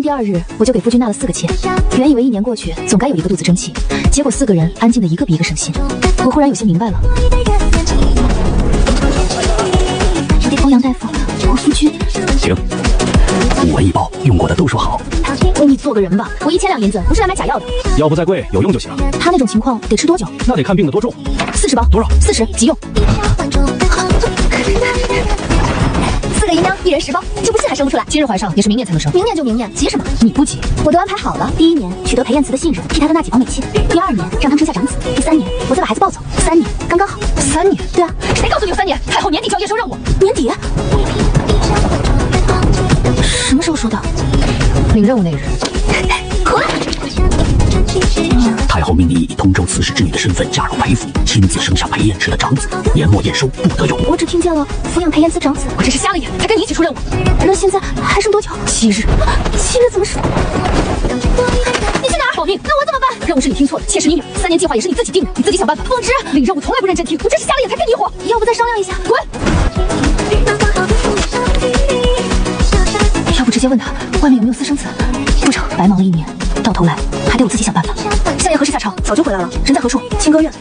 第2日，我就给夫君纳了4个妾。原以为1年过去，总该有一个肚子争气，结果4个人安静的一个比一个省心。我忽然有些明白了。欧阳大夫，我夫君。停。5文1包，用过的都说好。你做个人吧，我1000两银子不是来买假药的。药不再贵，有用就行。他那种情况得吃多久？那得看病的多重。40包。多少？40，急用。4个银两，1人10包，就不信还生不出来。今日怀上也是明年才能生。明年就明年，急什么？你不急，我都安排好了。第1年取得裴彦慈的信任，替他的那几房美妾；第2年让他们生下长子；第3年我再把孩子抱走。3年刚刚好。3年？对啊。谁告诉你有3年？太后年底就要验收任务。年底？什么时候说的？领任务那日。滚！太后命你以通州刺史之女的身份嫁入裴府，亲自生下裴彦池的长子，年末验收，不得有误。我只听见了抚养裴彦慈长子，我真是瞎了眼，才跟你一起出任务。那现在还剩多久？7日。7日怎么说？你去哪儿？保命。那我怎么办？任务是你听错了，妾是你女儿，3年计划也是你自己定的，你自己想办法。不知领任务从来不认真听，我真是瞎了眼才跟你火。要不再商量一下？滚！要不直接问他外面有没有私生子？不成，白忙了1年，到头来还得我自己想办法。夏夜何时下朝？早就回来了。人在何处？清歌院。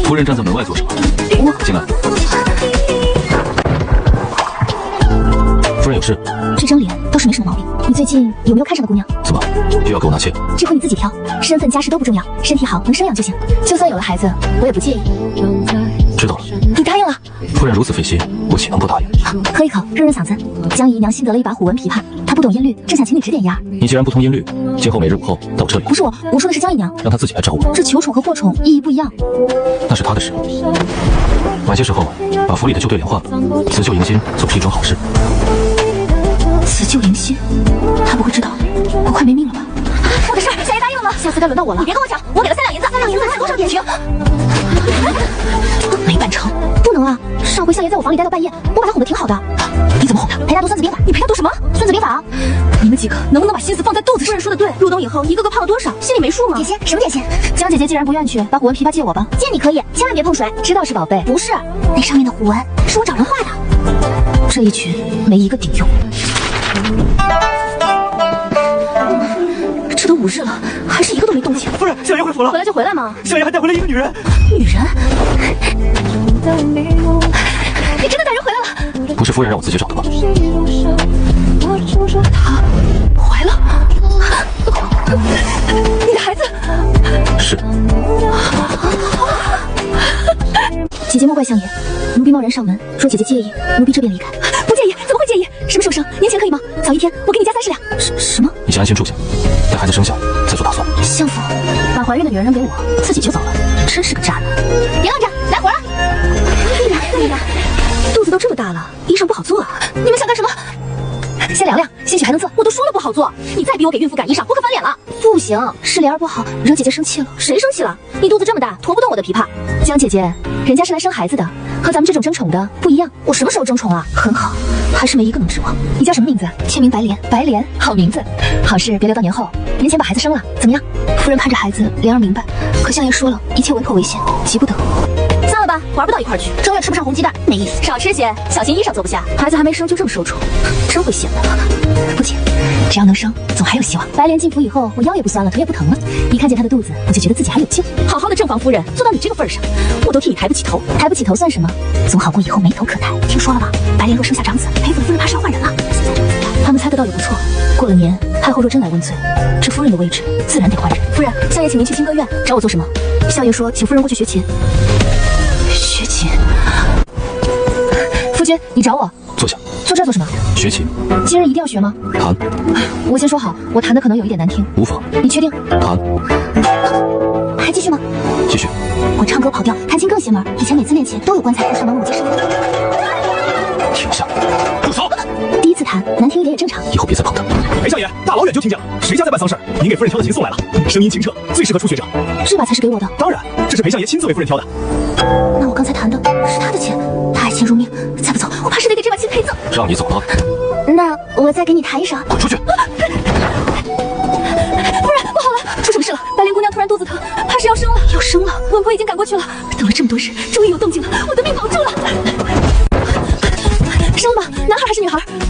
夫人站在门外做什么？进来。夫人有事？这张脸倒是没什么毛病。你最近有没有看上的姑娘？怎么又要给我拿妾？这回你自己挑，身份家世都不重要，身体好能生养就行。就算有了孩子，我也不介意。知道了。你答应了？夫人如此费心，我岂能不答应？喝一口润润嗓子。江姨娘新得了一把虎纹琵琶，她不懂音律，正想请你指点一二。你既然不通音律，今后每日午后到我这里。不是我说的是江姨娘，让她自己来找我。这求宠和获宠意义不一样。那是她的事。晚些时候把府里的旧对联换了，辞旧迎新，总是一桩好事。辞旧迎新，他不会知道我快没命了吧？我的事夏夜答应了吗？下次该轮到我了。你别跟我抢，我给了3两银子，3两银子是多少点？停！没办成，不能啊！上回夏爷在我房里待到半夜，我把他哄得挺好的。你怎么哄他？陪他读《孙子兵法》。你陪他读什么？《孙子兵法》。你们几个能不能把心思放在肚子上？夫人说的对，入冬以后一个个胖了多少，心里没数吗？点心？什么点心？江姐姐既然不愿去，把虎纹琵琶借我吧。借你可以，千万别碰水。知道是宝贝。不是，那上面的虎纹是我找人画的。这一曲没一个顶用。这都5日了，还是一个都没动静。夫人，夏爷回府了。回来就回来嘛。夏爷还带回来一个女人。女人？你真的带人回来了？不是夫人让我自己找的吗？她怀了。你的孩子？是。姐姐莫怪相爷，奴婢贸然上门，若姐姐介意，奴婢这便离开。不介意？怎么会介意？什么时候生？年前可以吗？早1天，我给你加30两。什么？你先安心住下，待孩子生下再做打算。相府把怀孕的女人扔给我，自己就走了，真是个渣男。别愣着，来活了！你呢？肚子都这么大了，衣裳不好做啊！你们想干什么？先量量，兴许还能做。我都说了不好做，你再逼我给孕妇赶衣裳，我可翻脸了。不行，是莲儿不好，惹姐姐生气了。谁生气了？你肚子这么大，驮不动我的琵琶。江姐姐，人家是来生孩子的，和咱们这种争宠的不一样。我什么时候争宠了？很好，还是没一个能指望。你叫什么名字？妾名白莲。白莲，好名字。好事别留到年后，年前把孩子生了，怎么样？夫人盼着孩子，莲儿明白。可相爷说了，一切稳妥为先，急不得。算了吧，玩不到一块去。正月吃不上红鸡蛋，没意思。少吃些，小心衣裳做不下。孩子还没生就这么受宠，真会显摆。不急，只要能生，总还有希望。白莲进府以后，我腰也不酸了，腿也不疼了。一看见她的肚子，我就觉得自己还有救。好好的正房夫人，做到你这个份上，我都替你抬不起头。抬不起头算什么？总好过以后没头可抬。听说了吧？白莲若生下长子，裴府的夫人怕是要换人了。他们猜得倒也不错。过了年，太后若真来问罪，这夫人的位置自然得换人。夫人，相爷请您去清歌院找我做什么？相爷说请夫人过去学琴。学琴？夫君，你找我？坐下。坐这儿做什么？学琴。今日一定要学吗？弹。我先说好，我弹的可能有一点难听。无妨。你确定？弹。还继续吗？继续。我唱歌跑调，弹琴更邪门。以前每次练琴都有棺材和上门母接生。停下！住手！第一次弹，难听一点也正常。以后别再碰他。裴相爷，大老远就听见了，谁家在办丧事？您给夫人挑的琴送来了，声音清澈，最适合初学者。这把才是给我的。当然，这是裴相爷亲自为夫人挑的。那我刚才弹的是他的琴，他爱琴如命，再不走，我怕是得给这把琴陪葬。让你走了。那我再给你弹一首。滚出去！夫人，不好了，出什么事了？白莲姑娘突然肚子疼，怕是要生了。要生了？文婆已经赶过去了，等了这么多日，终于有动静了，我的命保住了。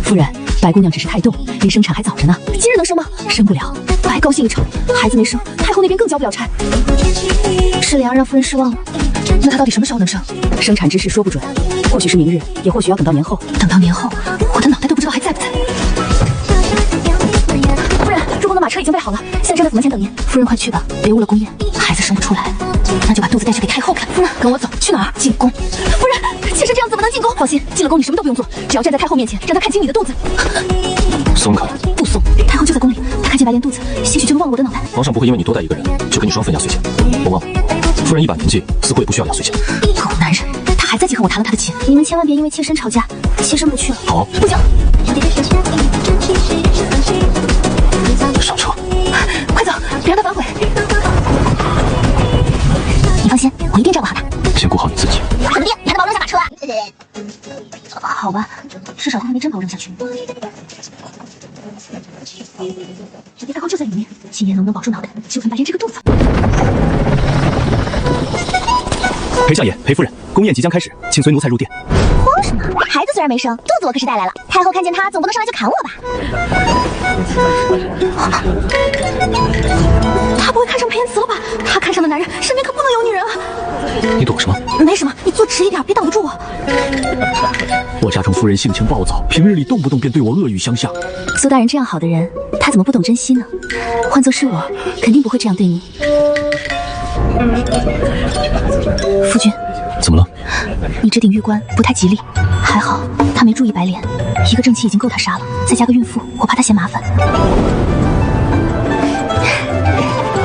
夫人，白姑娘只是胎动，离生产还早着呢。今日能生吗？生不了。白高兴一场，孩子没生，太后那边更交不了差。是莲儿让夫人失望了。那她到底什么时候能生？生产之事说不准，或许是明日，也或许要等到年后。等到年后，我的脑袋都不知道还在不在。夫人，入宫的马车已经备好了，现在站在府门前等您。夫人快去吧，别误了宫宴。孩子生不出来，那就把肚子带去给太后看。夫人，跟我走，去哪儿？进宫。夫人，妾身这样怎么能进宫？放心，进了宫你什么都不用做，只要站在太后面前，让她看清你的肚子。松开！不松，太后就在宫里，她看见白莲肚子，兴许就能忘了我的脑袋。皇上不会因为你多带一个人，就给你双份压岁钱。莫忘了，夫人一把年纪，似乎也不需要压岁钱。狗男人，他还在记恨我谈了他的亲。你们千万别因为妾身吵架，妾身不去了。好，不行。上车，快走，别让他反悔。你放心，我一定照顾好他。先顾好你自己。怎么地？你还能把我扔下马车啊？好吧，至少他还没真把我扔下去。小弟太后就在里面，今夜能不能保住脑袋，就看白莲这个肚子。裴相爷、裴夫人，宫宴即将开始，请随奴才入殿。慌什么？孩子虽然没生，肚子我可是带来了。太后看见他，总不能上来就砍我吧？他不会看上裴延慈了吧？他看上的男人身边可不能有女人啊！你躲什么？没什么，你坐直一点，别挡得住我。我家中夫人性情暴躁，平日里动不动便对我恶语相向。苏大人这样好的人，他怎么不懂珍惜呢？换作是我，肯定不会这样对你。夫君，怎么了？你这顶玉冠不太吉利。还好他没注意白莲，一个正妻已经够他杀了，再加个孕妇，我怕他嫌麻烦。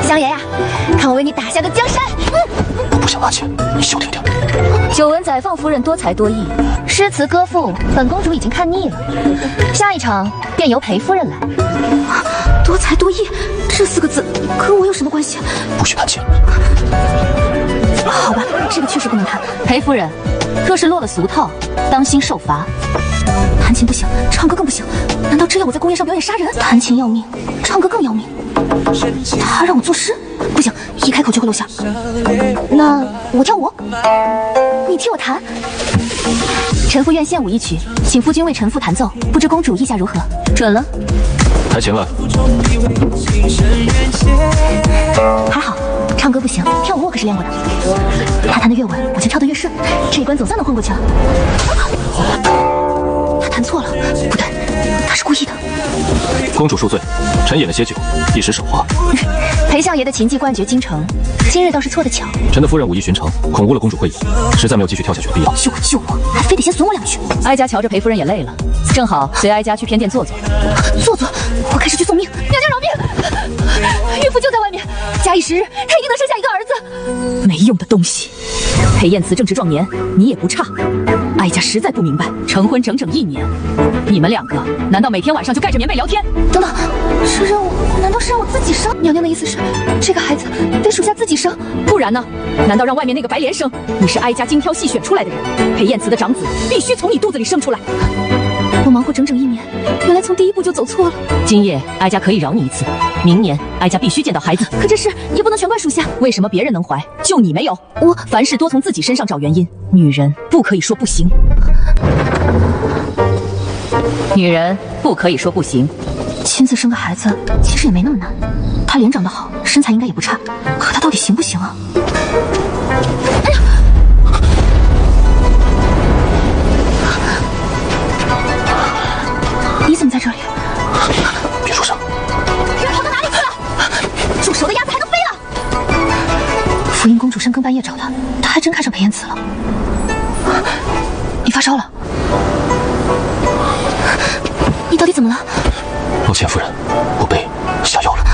香爷呀，看我为你打下个江山！我不想纳妾，你消停点。久闻宰放夫人多才多艺，诗词歌赋，本公主已经看腻了。下一场便由裴夫人来。多才多艺这4个字，和我有什么关系？不许谈妾。好吧，这个确实不能谈。裴夫人，若是落了俗套，当心受罚。弹琴不行，唱歌更不行。难道真要我在宫宴上表演杀人？弹琴要命，唱歌更要命。他让我作诗，不行，一开口就会露馅。那我跳舞，你替我弹。臣妇愿献舞一曲，请夫君为臣妇弹奏，不知公主意下如何？准了。抬琴来。还好，唱歌不行，跳舞我可是练过的。他弹得越稳，我就跳得越顺，这一关总算能混过去了。他弹错了，不对，他是故意的。公主恕罪，臣饮了些酒，一时手滑。裴相爷的琴技冠绝京城，今日倒是错得巧。臣的夫人武艺寻常，恐误了公主慧眼，实在没有继续跳下去的必要。救我，还非得先损我2句。哀家瞧着裴夫人也累了，正好随哀家去偏殿坐坐。坐，我开始去送命。娘娘饶命！孕妇就在外面，假以时日，她一定能生下一个儿子。没用的东西！裴燕慈正值壮年，你也不差。哀家实在不明白，成婚整整1年，你们2个难道每天晚上就盖着棉被聊天？等等，这任务难道是让我自己生？娘娘的意思是，这个孩子得属下自己生，不然呢？难道让外面那个白莲生？你是哀家精挑细选出来的人，裴燕慈的长子必须从你肚子里生出来。我忙活整整1年，原来从第1步就走错了。今夜哀家可以饶你一次，明年哀家必须见到孩子。可这事也不能全怪属下。为什么别人能怀，就你没有？我凡事多从自己身上找原因，女人不可以说不行。女人不可以说不行。亲自生个孩子其实也没那么难。他脸长得好，身材应该也不差，可他到底行不行啊？哎呀！你怎么在这里？别说声。人跑到哪里去了？煮熟的鸭子还能飞了？福音公主深更半夜找他，他还真看上裴延慈了。你发烧了？你到底怎么了？抱歉，夫人，我被下药了。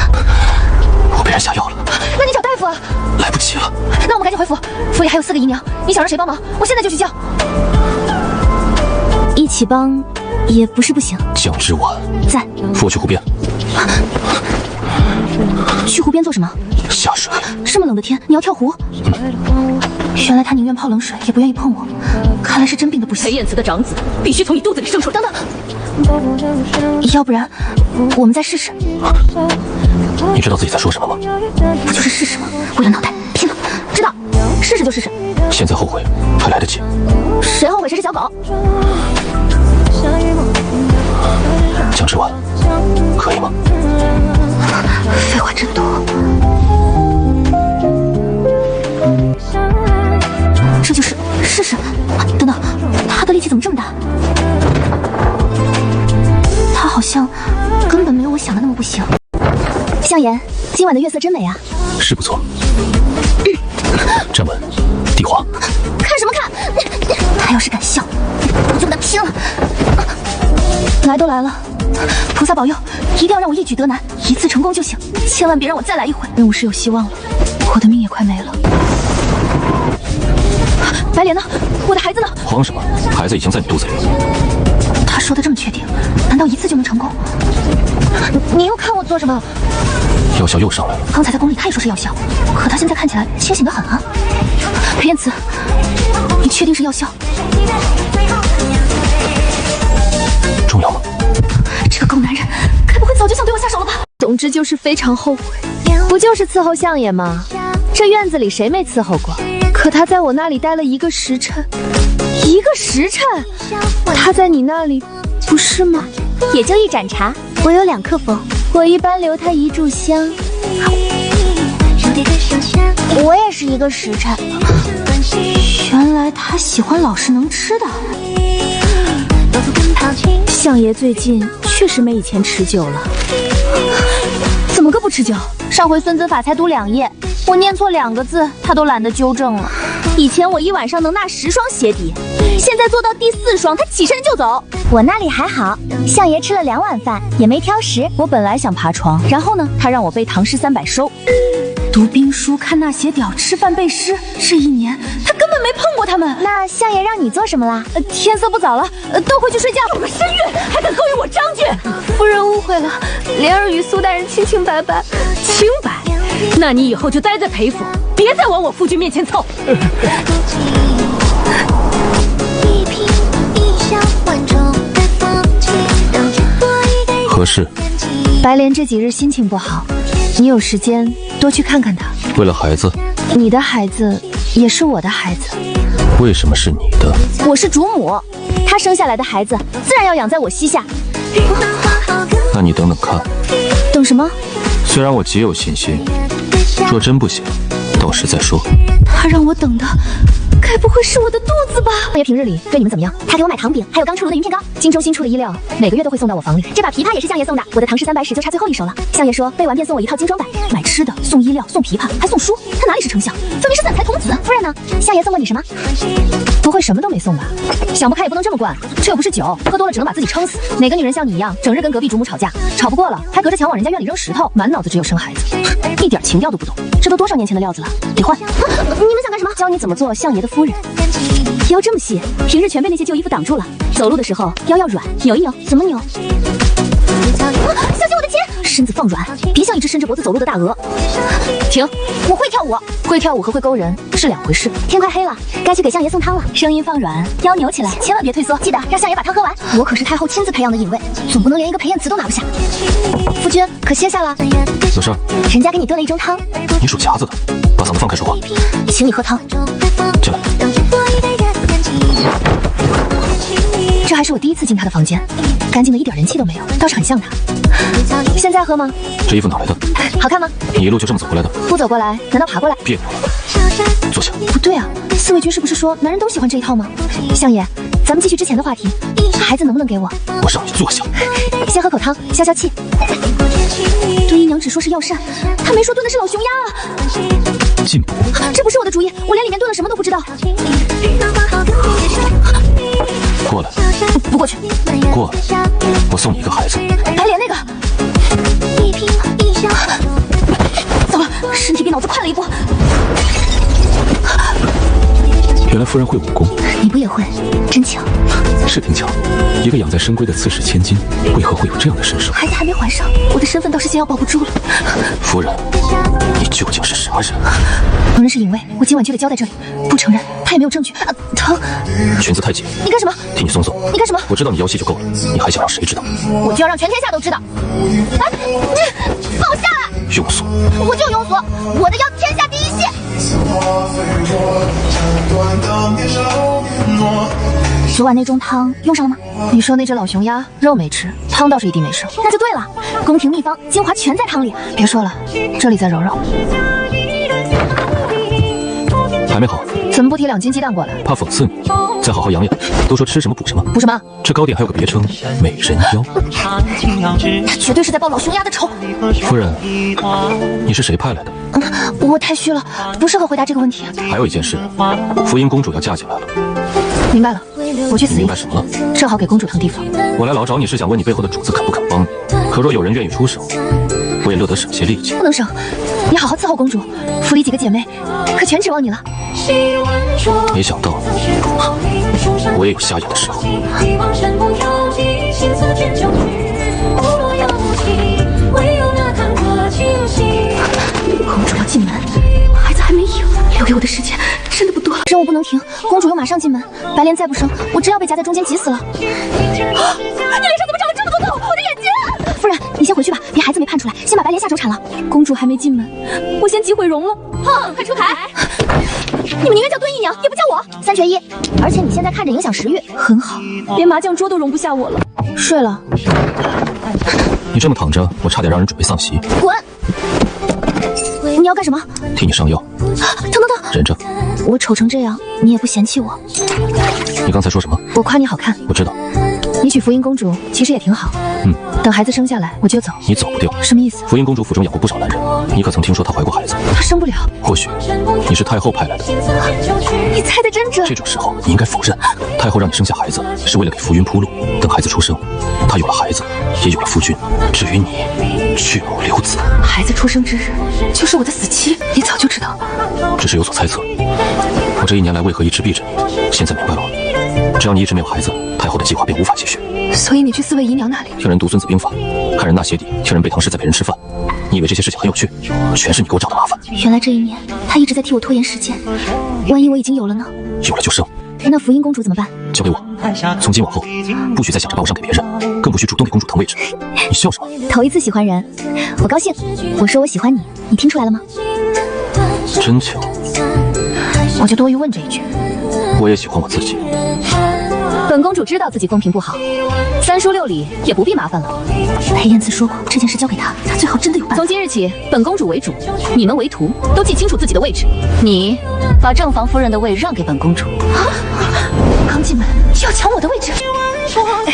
我被人下药了。那你找大夫啊！来不及了。那我们赶紧回府，府里还有4个姨娘，你想让谁帮忙？我现在就去叫。一起帮也不是不行。蒋之婉在，扶我去湖边。去湖边做什么？下水。这么冷的天，你要跳湖？原来他宁愿泡冷水，也不愿意碰我。看来是真病得不行。裴燕慈的长子必须从你肚子里生出来。等等，要不然我们再试试。你知道自己在说什么吗？不就是试试吗？为了脑袋拼了！知道，试试就试试。现在后悔还来得及。谁后悔谁是小狗。想吃完，可以吗？废话真多。这就是试试。等等，他的力气怎么这么大？他好像根本没有我想的那么不行。向言，今晚的月色真美啊。是不错。站稳，地滑。看什么看？他要是敢笑，我就跟他拼了！来都来了，菩萨保佑，一定要让我一举得男，一次成功就行，千万别让我再来一回。任务是有希望了，我的命也快没了。白莲呢？我的孩子呢？慌什么？孩子已经在你肚子里了。他说的这么确定，难道一次就能成功？你又看我做什么？药效又上来了。刚才在宫里他也说是药效，可他现在看起来清醒得很啊。裴燕慈，你确定是药效？重要吗？这个狗男人，该不会早就想对我下手了吧？总之就是非常后悔。不就是伺候相爷吗？这院子里谁没伺候过？可他在我那里待了1个时辰，1个时辰，他在你那里不是吗？也就1盏茶，我有2克风，我一般留他1炷香。我也是1个时辰。原来他喜欢老实能吃的。相爷最近确实没以前持久了。怎么个不持久？上回孙子法才读2页，我念错2个字，他都懒得纠正了。以前我一晚上能纳10双鞋底，现在做到第4双，他起身就走。我那里还好，相爷吃了2碗饭，也没挑食。我本来想爬床，然后呢，他让我背唐诗300收。读兵书，看那些屌，吃饭背诗，这1年他根本没碰过他们。那相爷让你做什么啦？天色不早了，都回去睡觉。有个身孕，还敢勾引我张俊？夫人误会了，莲儿与苏大人清清白白。清白？那你以后就待在裴府，别再往我夫君面前凑。何事？白莲这几日心情不好，你有时间多去看看她。为了孩子？你的孩子也是我的孩子。为什么是你的？我是主母，她生下来的孩子自然要养在我膝下。那你等等看。等什么？虽然我极有信心，若真不行，到时再说。他让我等的，该不会是我的肚子吧？相爷平日里对你们怎么样？他给我买糖饼，还有刚出炉的云片糕。荆州新出的衣料，每个月都会送到我房里。这把琵琶也是相爷送的，我的唐诗300史就差最后1首了。相爷说背完便送我一套精装版，买吃的，送衣料，送琵琶，还送书。他哪里是丞相，分明是散财童子。夫人呢？相爷送过你什么？不会什么都没送吧？想不开也不能这么惯，这又不是酒，喝多了只能把自己撑死。哪个女人像你一样，整日跟隔壁主母吵架，吵不过了还隔着墙往人家院里扔石头，满脑子只有生孩子，一点情调都不懂。这都多少年前的料子了，得换。你们想干什么？教你怎么做相爷的夫人。腰这么细，平日全被那些旧衣服挡住了。走路的时候腰要软，扭一扭。怎么扭？小心我的钱！身子放软，别像一只伸着脖子走路的大鹅。停！我会跳舞，会跳舞和会勾人是2回事。天快黑了，该去给相爷送汤了。声音放软，腰扭起来，千万别退缩，记得让相爷把汤喝完。我可是太后亲自培养的隐卫，总不能连一个裴燕慈都拿不下。夫君可歇下了。有事儿？人家给你炖了1盅汤。你数匣子的，把嗓子放开说话。请你喝汤。进来。这还是我第1次进他的房间，干净的一点人气都没有，倒是很像他。现在喝吗？这衣服哪来的？好看吗？你一路就这么走过来的？不走过来，难道爬过来？别扭了，坐下。不对啊，四位君是不是说男人都喜欢这一套吗？相爷，咱们继续之前的话题，孩子能不能给我？我让你坐下。先喝口汤，消消气。敦姨娘只说是药膳，她没说炖的是老熊鸭啊。进补。这不是我的主意，我连里面炖了什么都不知道。过来。不过去。过来，我送你一个孩子。白莲那个。糟了，身体比脑子快了一步。原来夫人会武功，你不也会？真巧。是挺巧。一个养在深闺的刺史千金，为何会有这样的身手？孩子还没怀上，我的身份倒是先要保不住了。夫人，你究竟是什么人？承认是隐卫，我今晚就得交在这里。不承认，他也没有证据。疼。裙子太紧。你干什么？替你松松。你干什么？我知道你腰细就够了，你还想让谁知道？我就要让全天下都知道。哎，你放我下来！庸俗！我就庸俗，我的腰天下第一细。昨晚那盅汤用上了吗？你说那只老熊鸭肉没吃，汤倒是一滴没剩。那就对了，宫廷秘方精华全在汤里。别说了，这里再揉揉。还没好，怎么不提2斤鸡蛋过来？怕讽刺你，再好好养养。都说吃什么补什么，补什么？这糕点还有个别称美人腰。他绝对是在报老熊鸭的仇。夫人，你是谁派来的？我太虚了，不适合回答这个问题。还有一件事，福音公主要嫁进来了。明白了，我去死一次。明白什么了？正好给公主腾地方。我来老找你是想问你背后的主子肯不肯帮，可若有人愿意出手，我也乐得省些力气。不能省，你好好伺候公主，府里几个姐妹可全指望你了。没想到，我也有瞎眼的时候。公主要进门，孩子还没有，留给我的时间真的不多了。任务不能停，公主又马上进门，白莲再不生，我真要被夹在中间急死了。你脸上怎么长了这么多痘？我的眼睛！夫人，你先回去吧，别孩子没判出来，先把白莲下周产了。公主还没进门，我先击毁容了。快出牌！你们宁愿叫敦义娘，也不叫我3缺1。而且你现在看着影响食欲，很好，连麻将桌都容不下我了。睡了。你这么躺着，我差点让人准备丧席。滚！你要干什么？替你上药。疼！忍着。我丑成这样，你也不嫌弃我？你刚才说什么？我夸你好看。我知道。你娶福音公主其实也挺好。等孩子生下来我就走。你走不掉。什么意思？福音公主府中养过不少男人，你可曾听说她怀过孩子？她生不了。或许你是太后派来的。你猜得真准。这种时候你应该否认。太后让你生下孩子是为了给夫君铺路，等孩子出生，她有了孩子，也有了夫君。至于你，去母留子。孩子出生之日就是我的死期，你早就知道。只是有所猜测。我这1年来为何一直避着你，现在明白了。只要你一直没有孩子，太后的计划便无法继续。所以你去4位姨娘那里，听人读《孙子兵法》，看人纳鞋底，听人背唐诗，在陪人吃饭。你以为这些事情很有趣？全是你给我找的麻烦。原来这1年他一直在替我拖延时间，万一我已经有了呢？有了就生。那福音公主怎么办？交给我。从今往后，不许再想着把我让给别人，更不许主动给公主腾位置。你笑什么？头一次喜欢人，我高兴。我说我喜欢你，你听出来了吗？真巧。我就多余问这一句。我也喜欢我自己。本公主知道自己风评不好，3书6礼也不必麻烦了。裴燕慈说过，这件事交给他，他最好真的有办法。从今日起，本公主为主，你们为徒，都记清楚自己的位置。你把正房夫人的位让给本公主。刚进门就要抢我的位置？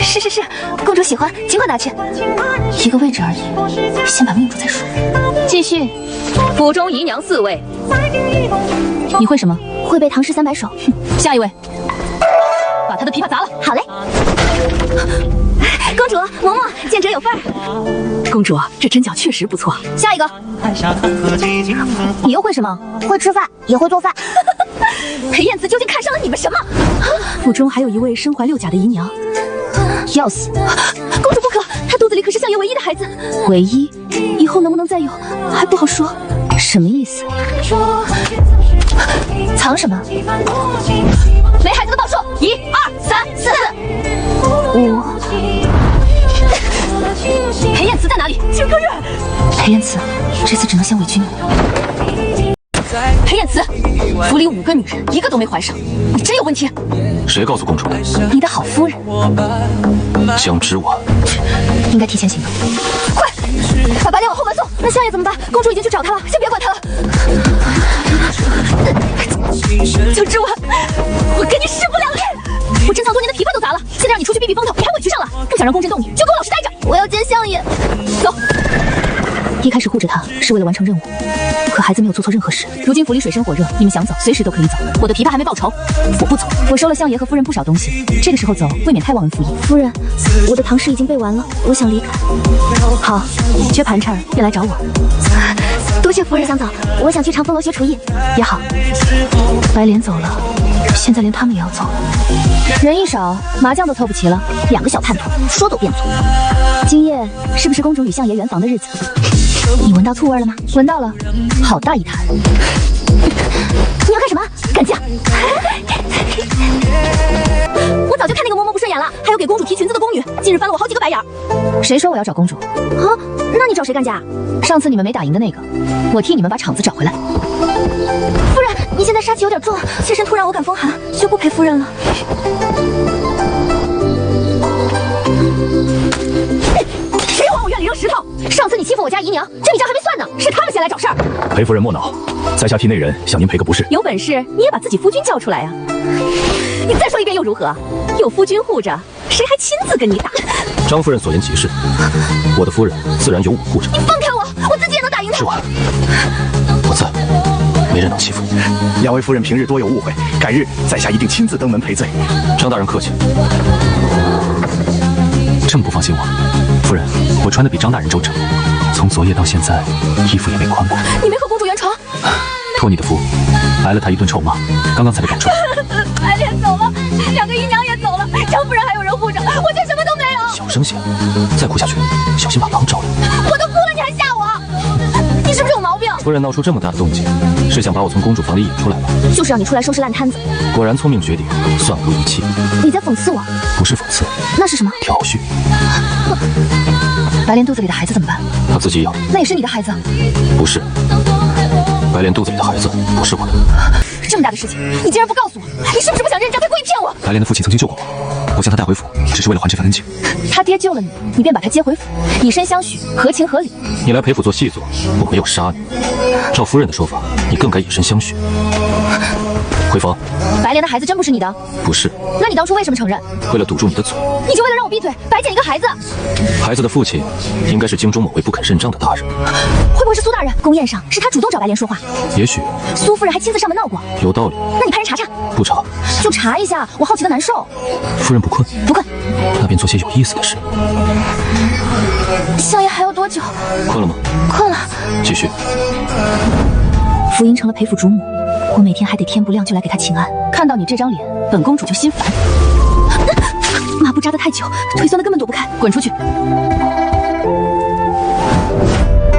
是，公主喜欢，尽管拿去。一个位置而已，先把命住再说。继续，府中姨娘4位。你会什么？会背唐诗300首。下一位，把他的琵琶砸了。好嘞。公主，嬷嬷，见者有份儿。公主，这针脚确实不错。下一个，你又会什么？会吃饭，也会做饭。裴燕慈究竟看上了你们什么？府中还有一位身怀6甲的姨娘，要死！公主不可，她肚子里可是相爷唯一的孩子。唯一？以后能不能再有，还不好说。什么意思？藏什么？没孩子的报数，1、2、3、4、5。裴燕慈在哪里？9个月。裴燕慈，这次只能先委屈你了。裴燕慈，府里5个女人，1个都没怀上，你真有问题。谁告诉公主的？你的好夫人。江之婉，应该提前行动。快，把白莲往后门送。那相爷怎么办？公主已经去找他了，先别管他了。江之婉，我跟你势不两立。我珍藏多年的琵琶都砸了，现在让你出去避避风头，你还委屈上了？不想让宫针动你，就给我老实待着。我要见相爷。走。一开始护着他是为了完成任务，可孩子没有做错任何事。如今府里水深火热，你们想走随时都可以走。我的琵琶还没报仇，我不走。我收了相爷和夫人不少东西，这个时候走未免太忘恩负义。夫人，我的唐诗已经背完了，我想离开。好，缺盘缠便来找我。多谢夫人。想走，我想去长风楼学厨艺。也好。白莲走了，现在连他们也要走了。人一少，麻将都凑不齐了。2个小叛徒，说走便走。今夜是不是公主与相爷圆房的日子？你闻到醋味了吗？闻到了，好大一坛。你要干什么？干架！我早就看那个嬷嬷不顺眼了，还有给公主提裙子的宫女，近日翻了我好几个白眼。谁说我要找公主？啊，那你找谁干架？上次你们没打赢的那个，我替你们把场子找回来。夫人，你现在杀气有点重，妾身突然我感风寒，就不陪夫人了。找事儿。裴夫人莫恼，在下替内人向您赔个不是。有本事你也把自己夫君叫出来呀！你再说一遍又如何？有夫君护着，谁还亲自跟你打？张夫人所言极是，我的夫人自然有我护着。你放开我，我自己也能打赢他。是我，我在，没人能欺负你。两位夫人平日多有误会，改日在下一定亲自登门赔罪。张大人客气。这么不放心我，夫人，我穿的比张大人周整，从昨夜到现在，衣服也没宽过。你没和公主圆床？托你的福，挨了他一顿臭骂，刚刚才被赶出来。爱莲走了，两个姨娘也走了，张夫人还有人护着，我却什么都没有。小声些，再哭下去，小心把狼招来。我都哭了，你还吓我？你是不是有毛病？夫人闹出这么大的动静，是想把我从公主房里引出来吗？就是让你出来收拾烂摊子。果然聪明绝顶，算无一弃。你在讽刺我？不是讽刺，那是什么？挑衅。白莲肚子里的孩子怎么办？她自己养。那也是你的孩子。不是，白莲肚子里的孩子不是我的。这么大的事情，你竟然不告诉我，你是不是不想认账，还故意骗我？白莲的父亲曾经救过我，我将他带回府，只是为了还这份恩情。他爹救了你，你便把他接回府，以身相许，合情合理。你来陪府做细作，我没有杀你。照夫人的说法，你更该以身相许。回房。白莲的孩子真不是你的？不是。那你当初为什么承认？为了堵住你的嘴。你就为了让我闭嘴，白捡一个孩子？孩子的父亲应该是京中某位不肯认账的大人。会不会是苏大人？宫宴上是他主动找白莲说话。也许。苏夫人还亲自上门闹过。有道理。那你派人查查。不查。就查一下，我好奇的难受。夫人不困？不困。那便做些有意思的事。相爷还要多久？困了吗？困了。继续。福音成了裴府主母，我每天还得天不亮就来给她请安。看到你这张脸，本公主就心烦。抹布扎得太久，腿酸得根本躲不开，滚出去！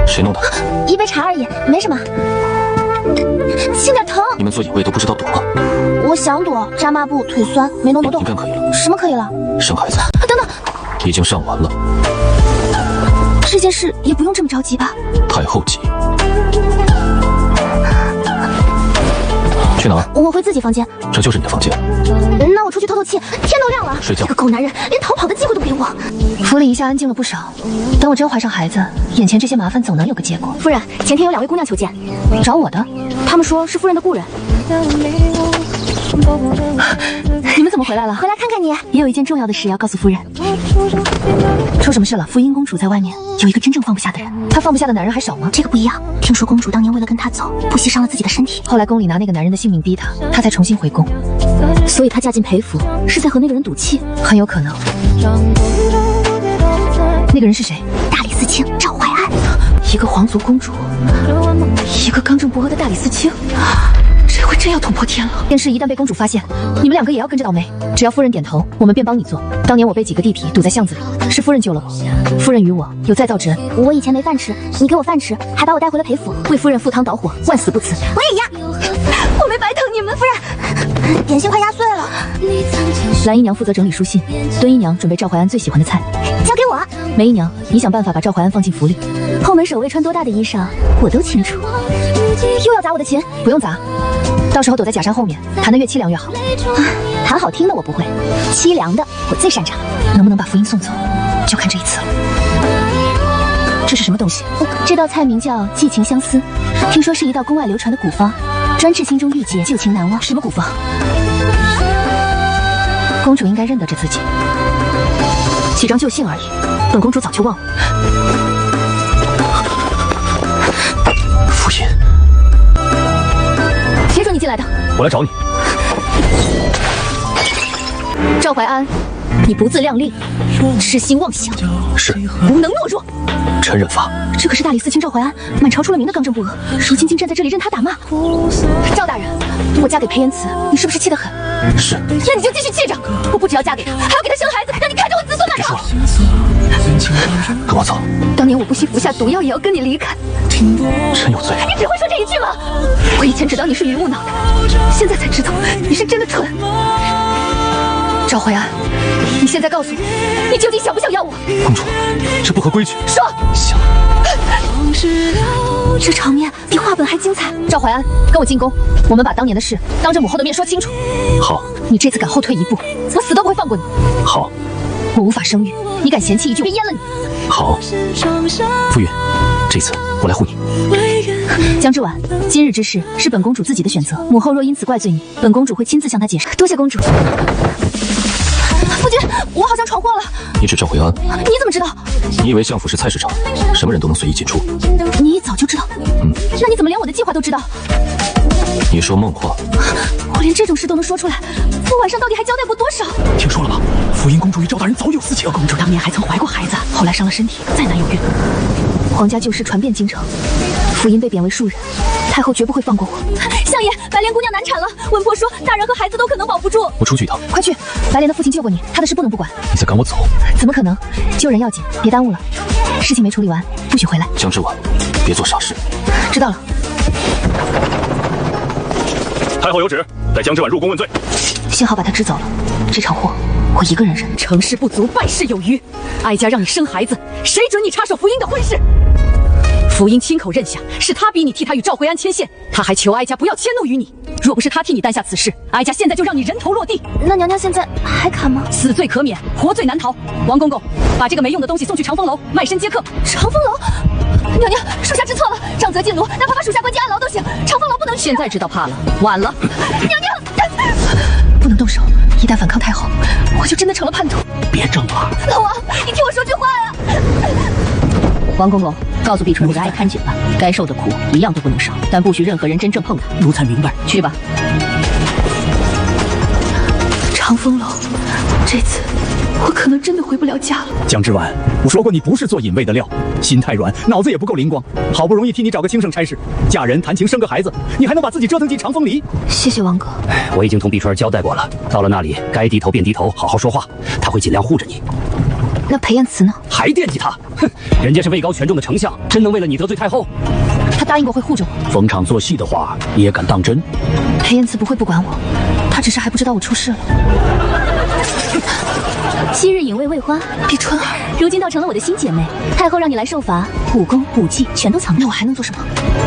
谁弄的？一杯茶而已，没什么。轻点疼。你们做野味都不知道躲吗？我想躲，扎抹布，腿酸，没能挪动。你便可以了。什么可以了？生孩子。等等，已经上完了。这件事也不用这么着急吧？太后急。去哪儿？我回自己房间。这就是你的房间？那我出去透透气。天都亮了，睡觉。这个狗男人连逃跑的机会都给我。府里一下安静了不少。等我真怀上孩子，眼前这些麻烦总能有个结果。夫人，前天有2位姑娘求见，找我的？他们说是夫人的故人。你们怎么回来了？回来看看你。也有一件重要的事要告诉夫人。出什么事了？福音公主在外面有一个真正放不下的人，她放不下的男人还少吗？这个不一样。听说公主当年为了跟他走，不惜伤了自己的身体。后来宫里拿那个男人的性命逼她，她才重新回宫。所以她嫁进裴府是在和那个人赌气，很有可能。那个人是谁？大理寺卿赵怀安。一个皇族公主，一个刚正不阿的大理寺卿。这回真要捅破天了！件事一旦被公主发现，你们2个也要跟着倒霉。只要夫人点头，我们便帮你做。当年我被几个地痞堵在巷子里，是夫人救了我。夫人与我有再造之恩。我以前没饭吃，你给我饭吃，还把我带回了裴府，为夫人赴汤蹈火，万死不辞。我也一样，我没白疼你们。夫人，点心快压碎了。蓝姨娘负责整理书信，敦姨娘准备赵怀安最喜欢的菜，交给我。梅姨娘，你想办法把赵怀安放进府里。后门守卫穿多大的衣裳，我都清楚。又要砸我的琴？不用砸，到时候躲在假山后面，弹得越凄凉越好。弹好听的我不会，凄凉的我最擅长。能不能把福音送走，就看这一次了。这是什么东西？这道菜名叫寄情相思，听说是一道宫外流传的古方，专治心中郁结，旧情难忘。什么古方？公主应该认得这字迹，几张旧信而已，本公主早就忘了。福音，谁说你进来的？我来找你。赵怀安，你不自量力，痴心妄想，是无能懦弱。臣认罚。这可是大理寺卿赵怀安，满朝出了名的刚正不阿，如今竟站在这里任他打骂。赵大人，我嫁给裴延慈，你是不是气得很？是。那你就继续气着，我不只要嫁给他，还要给他生孩子，让你看着我子孙满堂。跟我走。当年我不惜服下毒药，也要跟你离开。臣有罪。你只会说这一句吗？我以前只当你是榆木脑袋，现在才知道你是真的蠢。赵怀安，你现在告诉我，你究竟想不想要我？公主，这不合规矩。说。想。这场面比话本还精彩。赵怀安，跟我进宫，我们把当年的事当着母后的面说清楚。好。你这次敢后退一步，我死都不会放过你。好。我无法生育，你敢嫌弃一句，便阉了你。好。夫云，这次我来护你。江之婉，今日之事是本公主自己的选择，母后若因此怪罪你，本公主会亲自向她解释。多谢公主。夫君，我好像闯祸了。你指赵回安？你怎么知道？你以为相府是菜市场，什么人都能随意进出？你早就知道。那你怎么连我的计划都知道？你说梦话。我连这种事都能说出来，我晚上到底还交代过多少？听说了吗？福音公主与赵大人早有私情。公主当年还曾怀过孩子，后来伤了身体，再难有孕。皇家旧事传遍京城，福音被贬为庶人，太后绝不会放过我。相爷，白莲姑娘难产了，文婆说大人和孩子都可能保不住。我出去一趟。快去，白莲的父亲救过你，他的事不能不管。你在赶我走？怎么可能？救人要紧，别耽误了。事情没处理完，不许回来。江之婉，别做傻事。知道了。太后有旨，带江之婉入宫问罪。幸好把他支走了，这场祸我一个人忍。成事不足，败事有余。哀家让你生孩子，谁准你插手福音的婚事？福音亲口认下，是他逼你替他与赵回安牵线，他还求哀家不要迁怒于你。若不是他替你担下此事，哀家现在就让你人头落地。那娘娘现在还砍吗？死罪可免，活罪难逃。王公公，把这个没用的东西送去长风楼，卖身接客。长风楼，娘娘，属下知错了，杖责进炉，哪怕把属下关进暗牢都行。长风楼不能去。现在知道怕了，晚了。娘娘，不能动手，一旦反抗太后，我就真的成了叛徒。别争了。老王，你听我说句话呀。王公公，告诉碧纯，衙役看紧了，该受的苦一样都不能少，但不许任何人真正碰他。奴才明白。去吧。长风楼，这次我可能真的回不了家了。江之婉，我说过你不是做隐卫的料，心太软，脑子也不够灵光。好不容易替你找个轻省差事，嫁人谈情生个孩子，你还能把自己折腾进长风里？谢谢王哥。我已经同碧纯儿交代过了，到了那里该低头便低头，好好说话，他会尽量护着你。那裴彦慈呢？还惦记他？哼，人家是位高权重的丞相，真能为了你得罪太后？他答应过会护着我。逢场作戏的话，你也敢当真？裴彦慈不会不管我，他只是还不知道我出事了。昔日隐卫未欢，碧纯儿，如今倒成了我的新姐妹。太后让你来受罚，武功武技全都藏着。那我还能做什么？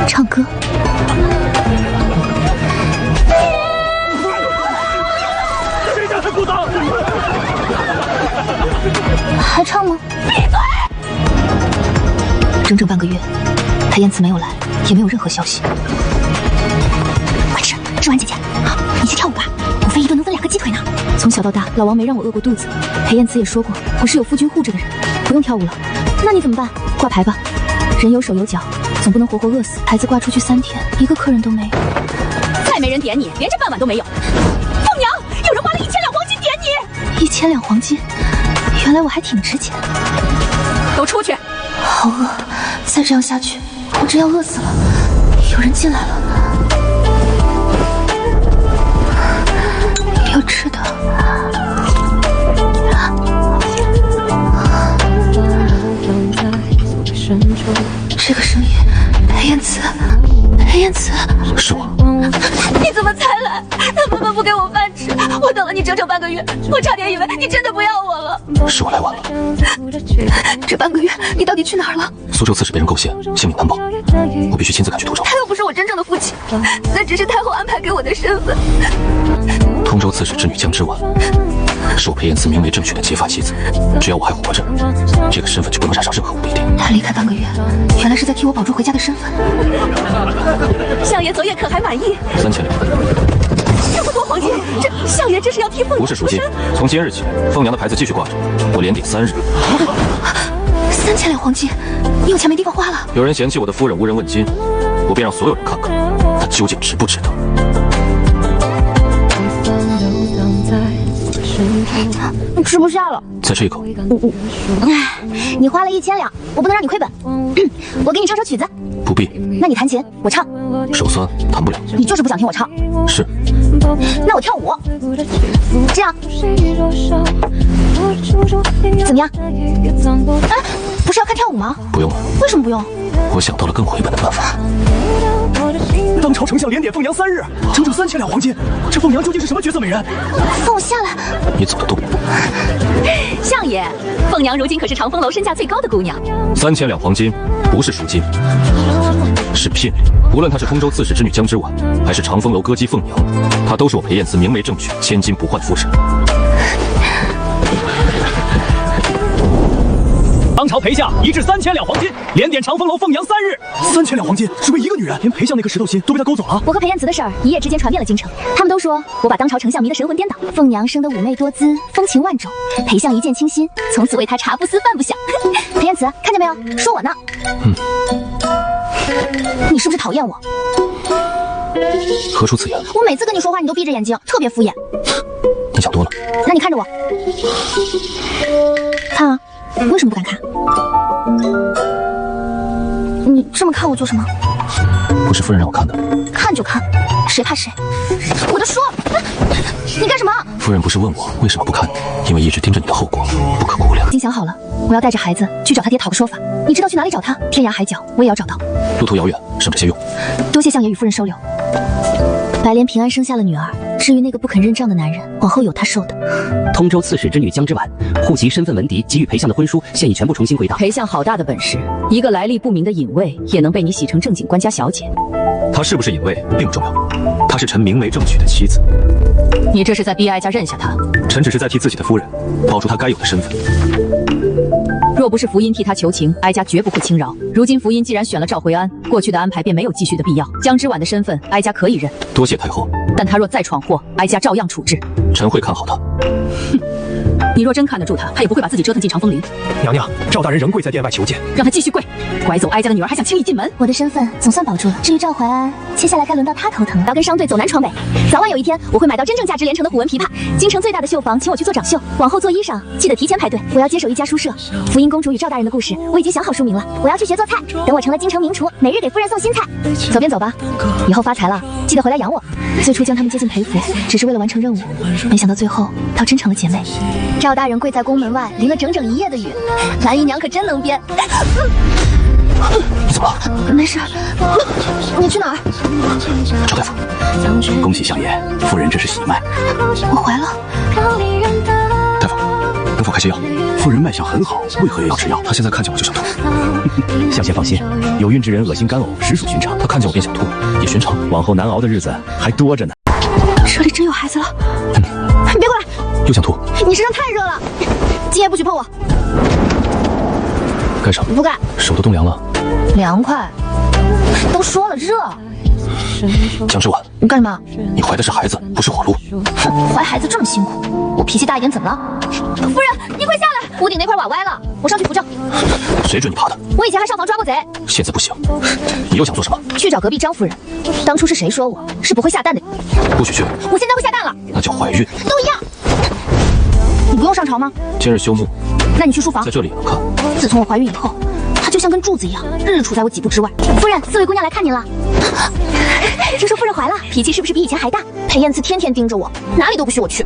唱歌。谁家的裤裆？还唱吗？闭嘴！整整半个月，裴彦慈没有来，也没有任何消息。快吃，之婉姐姐，你去跳舞吧，我非一顿能分2个鸡腿呢。从小到大，老王没让我饿过肚子。裴彦慈也说过，我是有夫君护着的人，不用跳舞了。那你怎么办？挂牌吧，人有手有脚，总不能活活饿死。牌子挂出去3天，一个客人都没有。再没人点你，连这半碗都没有。凤娘，有人花了1000两黄金点你。1000两黄金，原来我还挺值钱。都出去！好饿，再这样下去，我真要饿死了。有人进来了，有吃的。这个声音，裴彦慈，裴彦慈，是我。你怎么才来？他根本不给我饭吃，我等了你整整半个月，我差点以为你真的不要我了。是我来晚了。这半个月你到底去哪儿了？苏州刺史被人构陷，性命难保，我必须亲自赶去通州。他又不是我真正的父亲，那只是太后安排给我的身份。通州刺史之女江之婉，是我裴彦慈明媒正娶的结发妻子。只要我还活着，这个身份就不能染上任何舞弊点。他离开半个月，原来是在替我保住回家的身份。相爷昨夜可还满意？3000两。这么多黄金，这相爷这是要替凤不是赎金，从今日起，凤娘的牌子继续挂着，我连顶3日。3000两黄金，你有钱没地方花了。有人嫌弃我的夫人无人问津，我便让所有人看看，她究竟值不值得。吃不下了，再吃一口。你花了1000两，我不能让你亏本。我给你唱首曲子。不必。那你弹琴，我唱。手酸，弹不了。你就是不想听我唱。是。那我跳舞。这样。怎么样？哎，不是要看跳舞吗？不用了。为什么不用？我想到了更回本的办法。当朝丞相连点凤娘3日，整整3000两黄金。这凤娘究竟是什么绝色美人？放我下来！你走得动。相爷，凤娘如今可是长风楼身价最高的姑娘。3000两黄金不是赎金，是聘礼。无论她是通州刺史之女江之婉，还是长风楼歌姬凤娘，她都是我裴彦慈明媒正娶、千金不换夫人。当朝陪相一掷3000两黄金，连点长风楼凤阳3日。3000两黄金是为一个女人，连陪相那颗石头心都被他勾走了。我和裴燕慈的事儿一夜之间传遍了京城，他们都说我把当朝丞相迷得神魂颠倒。凤阳生得妩媚多姿，风情万种，裴相一见倾心，从此为他茶不思饭不想。裴燕慈，看见没有？说我呢。你是不是讨厌我？何出此言？我每次跟你说话，你都闭着眼睛，特别敷衍。你想多了。那你看着我，看啊，为什么不敢看？你这么看我做什么？不是夫人让我看的。看就看，谁怕谁？我就说，你干什么？夫人不是问我为什么不看你，因为一直盯着你的后果，不可估量。已经想好了，我要带着孩子去找他爹讨个说法。你知道去哪里找他？天涯海角，我也要找到。路途遥远，省着些用。多谢相爷与夫人收留。白莲平安生下了女儿，至于那个不肯认账的男人，往后有他受的。通州刺史之女江之婉，户籍身份文嫡，给予裴相的婚书现已全部重新归档。裴相好大的本事，一个来历不明的隐卫也能被你洗成正经官家小姐。她是不是隐卫并不重要，她是臣明媒正娶的妻子。你这是在逼哀家认下她？臣只是在替自己的夫人保住她该有的身份。若不是福音替他求情，哀家绝不会轻饶。如今福音既然选了赵惠安，过去的安排便没有继续的必要。江之婉的身份，哀家可以认。多谢太后。但他若再闯祸，哀家照样处置。臣会看好他。哼，你若真看得住他，他也不会把自己折腾进长风林。娘娘，赵大人仍跪在殿外求见，让他继续跪。拐走哀家的女儿，还想轻易进门？我的身份总算保住了。至于赵怀安，接下来该轮到他头疼了。要跟商队走南闯北，早晚有一天我会买到真正价值连城的虎纹琵琶。京城最大的绣坊请我去做掌绣，往后做衣裳记得提前排队。我要接手一家书社，福音公主与赵大人的故事我已经想好书名了。我要去学做菜，等我成了京城名厨，每日给夫人送新菜。走便走吧，以后发财了记得回来养我。最初将他们接进裴府，只是为了完成任务，没想到最后倒真成了姐妹。赵大人跪在宫门外淋了整整1夜的雨，蓝姨娘可真能编。你怎么了？没事。你去哪儿？赵大夫，恭喜相爷，夫人这是喜脉。我怀了。大夫，能否开些药？夫人脉象很好，为何又要吃药？她现在看见我就想吐。相爷放心，有孕之人恶心干呕实属寻常。她看见我便想吐，也寻常。往后难熬的日子还多着呢。这里真有孩子了。你别过来。又想吐。你身上太热了，今夜不许碰我。盖上。不盖。手都冻凉了。凉快。都说了热。江之婉，你干什么？你怀的是孩子，不是火炉。怀孩子这么辛苦，我脾气大一点怎么了？夫人，你快下来！屋顶那块瓦歪了，我上去扶正。谁准你爬的？我以前还上房抓过贼。现在不行。你又想做什么？去找隔壁张夫人。当初是谁说我是不会下蛋的？不许去。我现在会下蛋了。那叫怀孕。都一样。你不用上朝吗？今日休沐。那你去书房。在这里能看。自从我怀孕以后，她就像根柱子一样，日日处在我几步之外。夫人，4位姑娘来看您了。听说夫人怀了，脾气是不是比以前还大？裴燕慈天天盯着我，哪里都不许我去。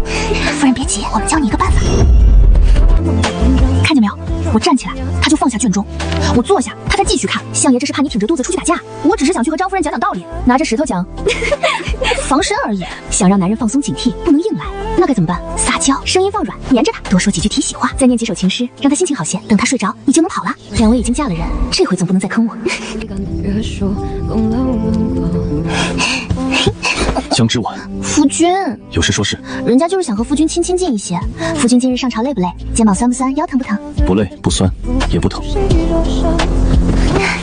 夫人别急，我们教你一个办法。看见没有？我站起来，他就放下卷宗；我坐下，他再继续看。相爷这是怕你挺着肚子出去打架，我只是想去和张夫人讲讲道理，拿着石头讲，防身而已。想让男人放松警惕，不能硬来，那该怎么办？撒娇，声音放软，黏着他，多说几句提喜话，再念几首情诗，让他心情好些。等他睡着，你就能跑了。2位已经嫁了人，这回总不能再坑我。江之婉，夫君，有事说事。人家就是想和夫君亲近一些。夫君今日上朝累不累？肩膀酸不酸？腰疼不疼？不累不酸，也不疼。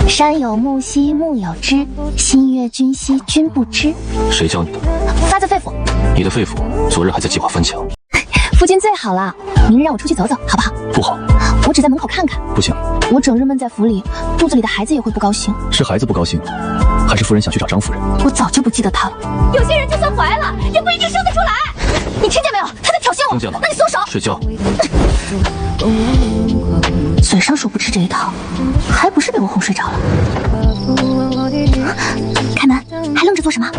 山有木兮木有枝，心悦君兮君不知。谁教你的？发自肺腑。你的肺腑昨日还在计划翻墙。夫君最好了，明日让我出去走走，好不好？不好。我只在门口看看。不行。我整日闷在府里，肚子里的孩子也会不高兴。是孩子不高兴，还是夫人想去找张夫人？我早就不记得她了。有些人就算怀了，也不一定生得出来。你听见没有？他在挑衅我。听见了。那你松手。睡觉。嘴上说不吃这一套，还不是被我哄睡着了？开门，还愣着做什么？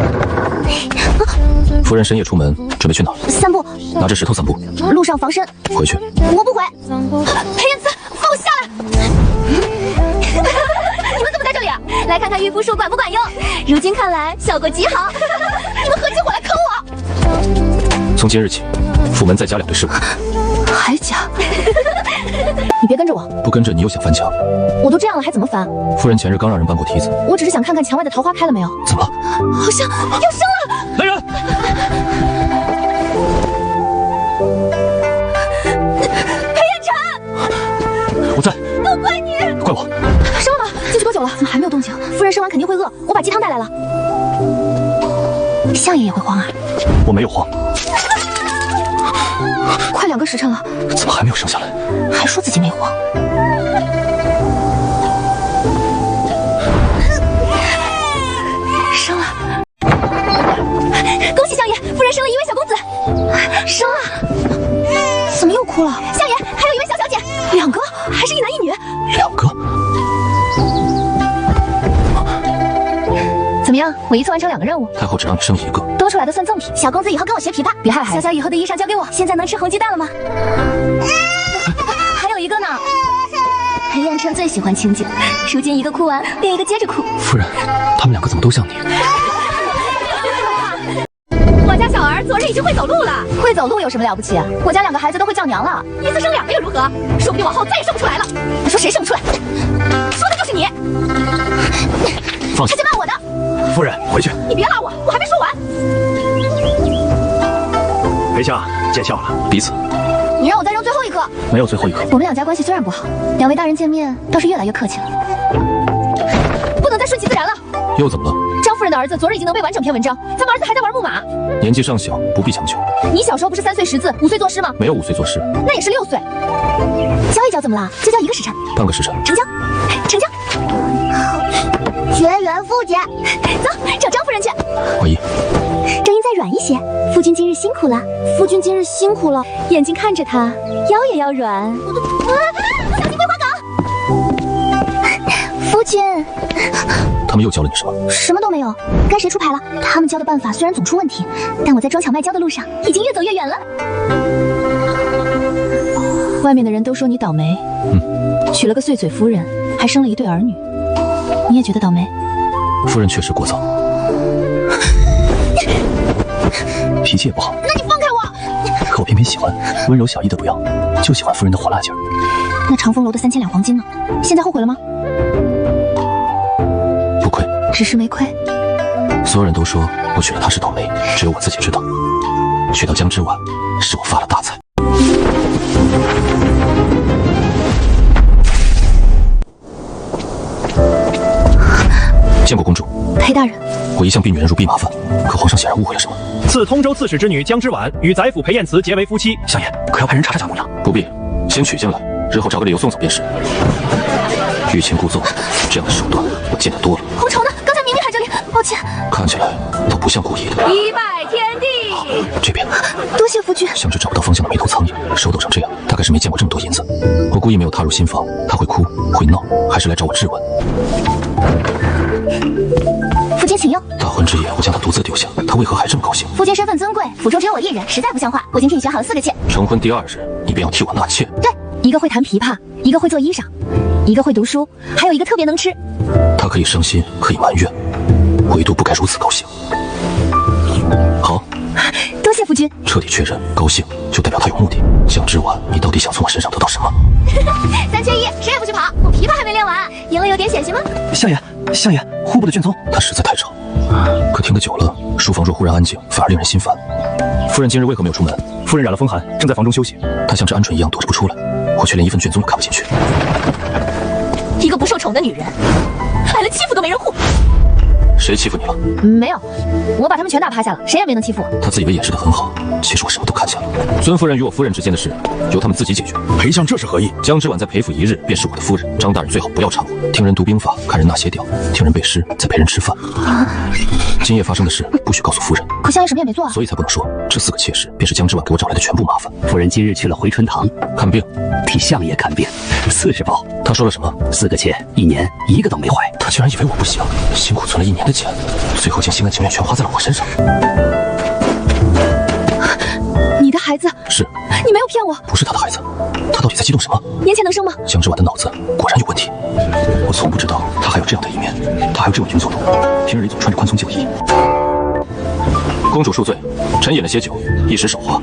夫人深夜出门，准备去哪儿？散步。拿着石头散步。路上防身。回去。我不回。裴燕慈，放我下来！你们怎么在这里啊？来看看御夫术管不管用？如今看来效果极好。你们合起伙来坑我！从今日起，府门再加2对侍卫。还加？你别跟着我。不跟着你又想翻墙。我都这样了还怎么翻？夫人前日刚让人搬过梯子。我只是想看看墙外的桃花开了没有。怎么了？好像要生了。来人！裴彦辰，我在。都跪生完肯定会饿，我把鸡汤带来了。相爷也会慌啊？我没有慌，快2个时辰了，怎么还没有生下来？还说自己没慌。生了，恭喜相爷，夫人生了1位小公子。生了，怎么又哭了？相爷，还有1位小小姐，2个，还是一男一女。2个？怎么样？我一次完成2个任务。太后只让你生1个，多出来的算赠品。小公子以后跟我学琵琶，别害孩子。小小以后的衣裳交给我。现在能吃红鸡蛋了吗？还有1个呢。裴彦琛最喜欢清静，如今1个哭完，另1个接着哭。夫人，他们2个怎么都像你？我家小儿昨日已经会走路了。会走路有什么了不起啊？我家2个孩子都会叫娘了。一次生2个又如何？说不定往后再也生不出来了。说谁生不出来？说的就是你。放心，他就骂我的。夫人，回去。你别拉我，我还没说完。陪嫁见笑了。彼此你让我再扔最后1颗。没有最后1颗。我们2家关系虽然不好，2位大人见面倒是越来越客气了。不能再顺其自然了。又怎么了？张夫人的儿子昨日已经能背完整篇文章，咱们儿子还在玩木马。年纪尚小，不必强求。你小时候不是3岁识字，5岁作诗吗？没有5岁作诗，那也是6岁。教一教怎么了？就教1个时辰。半个时辰。成交，成交。绝缘夫姐，走，找张夫人去。怀疑。声音再软一些。夫君今日辛苦了。夫君今日辛苦了。眼睛看着他，腰也要软。小心桂花梗。夫君。他们又教了你什么？什么都没有。该谁出牌了？他们教的办法虽然总出问题，但我在装巧卖娇的路上已经越走越远了。外面的人都说你倒霉，娶了个碎嘴夫人，还生了1对儿女，你也觉得倒霉？夫人确实过早，脾气也不好。那你放开我！可我偏偏喜欢温柔小意的不要，就喜欢夫人的火辣劲儿。那长风楼的3000两黄金呢？现在后悔了吗？不亏，只是没亏。所有人都说我娶了她是倒霉，只有我自己知道，娶到江之婉是我发了大财。见过公主。裴大人，我一向避女人如避麻烦，可皇上显然误会了什么。赐通州刺史之女江之婉与宰府裴彦慈结为夫妻。相爷，可要派人查查贾母娘？不必，先娶进来，日后找个理由送走便是。欲擒故纵，这样的手段我见得多了。红绸呢？刚才明明还这里，抱歉。看起来都不像故意的。一拜天地。这边，多谢夫君。像只找不到方向的没头苍蝇，手抖成这样，大概是没见过这么多银子。我故意没有踏入新房，他会哭会闹，还是来找我质问？夫君请用。大婚之夜，我将他独自丢下，他为何还这么高兴？夫君身份尊贵，府中只有我一人，实在不像话。我今替你选好了4个妾。成婚第2日，你便要替我纳妾？对，1个会弹琵琶，1个会做衣裳，1个会读书，还有1个特别能吃。他可以伤心，可以埋怨，唯独不该如此高兴。好，多谢夫君。彻底确认，高兴就代表他有目的。江之婉，你到底想从我身上得到什么3缺1，谁也不许跑。我琵琶还没练完，赢了有点险些吗？相爷，相爷，户部的卷宗。他实在太吵，可听得久了，书房若忽然安静，反而令人心烦。夫人今日为何没有出门？夫人染了风寒，正在房中休息。她像只鹌鹑一样躲着不出来，我却连1份卷宗都看不进去。一个不受宠的女人，挨了欺负都没人护。谁欺负你了？没有，我把他们全打趴下了，谁也没能欺负我。他自以为掩饰得很好，其实我什么都看见了。尊夫人与我夫人之间的事，由他们自己解决。裴相这是何意？江之婉在裴府1日，便是我的夫人。张大人最好不要掺和。听人读兵法，看人纳鞋调，听人背诗，再陪人吃饭。今夜发生的事，不许告诉夫人。可相爷什么也没做啊。所以才不能说。这4个妾室，便是江之婉给我找来的全部麻烦。夫人今日去了回春堂看病，替相爷看病，40包。他说了什么？4个妾，1年1个都没怀。他竟然以为我不行，辛苦存了1年的钱，最后竟心甘情愿全花在了我身上。你的孩子是？你没有骗我？不是他的孩子，他到底在激动什么？年前能生吗？江之婉的脑子果然有问题。我从不知道他还有这样的一面，他还有这么军作弄，平日里总穿着宽松旧衣。公主恕罪，臣饮了些酒，一时手滑。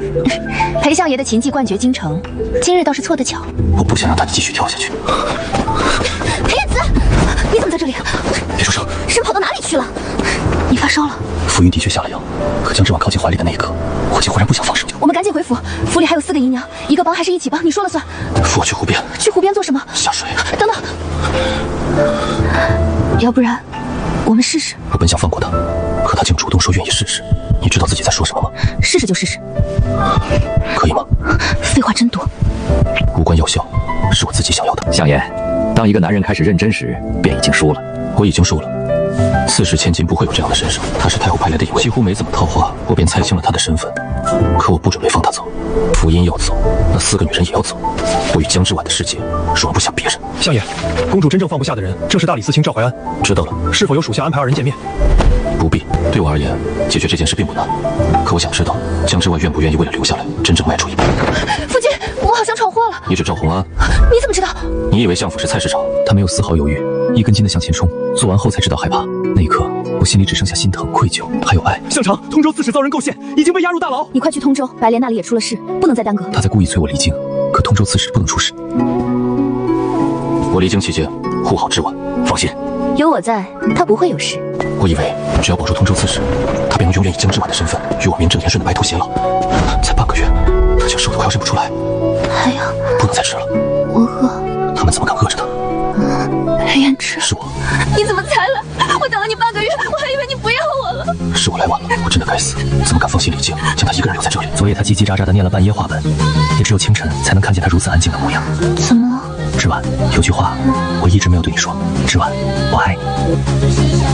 裴相爷的琴技冠绝京城，今日倒是错得巧。我不想让他继续跳下去。裴彦慈，你怎么在这里？别出声！人跑到哪里去了？你发烧了？浮云的确下了药，可江之婉靠近怀里的那一刻，我竟忽然不想放手。我们赶紧回府，府里还有4个姨娘，一个帮还是一起帮？你说了算。扶我去湖边。去湖边做什么？下水。等等，要不然我们试试。我本想放过他，可他竟主动说愿意试试。你知道自己在说什么吗？试试就试试，可以吗？废话真多。无关药效，是我自己想要的。向言，当一个男人开始认真时，便已经输了。我已经输了。刺史千金不会有这样的身手，他是太后派来的一位，几乎没怎么套话，我便猜清了他的身份。可我不准备放他走，福音要走，那4个女人也要走。我与江之婉的世界容不下别人。相爷，公主真正放不下的人，正是大理寺卿赵怀安。知道了，是否有属下安排2人见面？不必。对我而言，解决这件事并不难。可我想知道，江之婉愿不愿意为了留下来，真正迈出一步。父亲，我好像闯祸了。你指赵红安？你怎么知道？你以为相府是菜市场？他没有丝毫犹豫，一根筋的向前冲。做完后才知道害怕，那一刻我心里只剩下心疼、愧疚，还有爱。向长，通州刺史遭人构陷，已经被押入大牢。你快去通州，白莲那里也出了事，不能再耽搁。他在故意催我离京，可通州刺史不能出事。我离京期间护好之婉，放心，有我在，他不会有事。我以为只要保住通州刺史，他便能永远以江之婉的身份与我名正言顺的白头偕老。才半个月，他就瘦得快要认不出来。哎呀，不能再吃了，我饿。他们怎么敢饿着他？黑燕吃，是我。你怎么才来？我等了你半个月，我还以为你不要我了。是我来晚了，我真的该死，怎么敢放心离京，将他一个人留在这里？昨夜他叽叽喳喳地念了半夜话本，也只有清晨才能看见他如此安静的模样。怎么了？之婉，有句话我一直没有对你说，之婉，我爱你。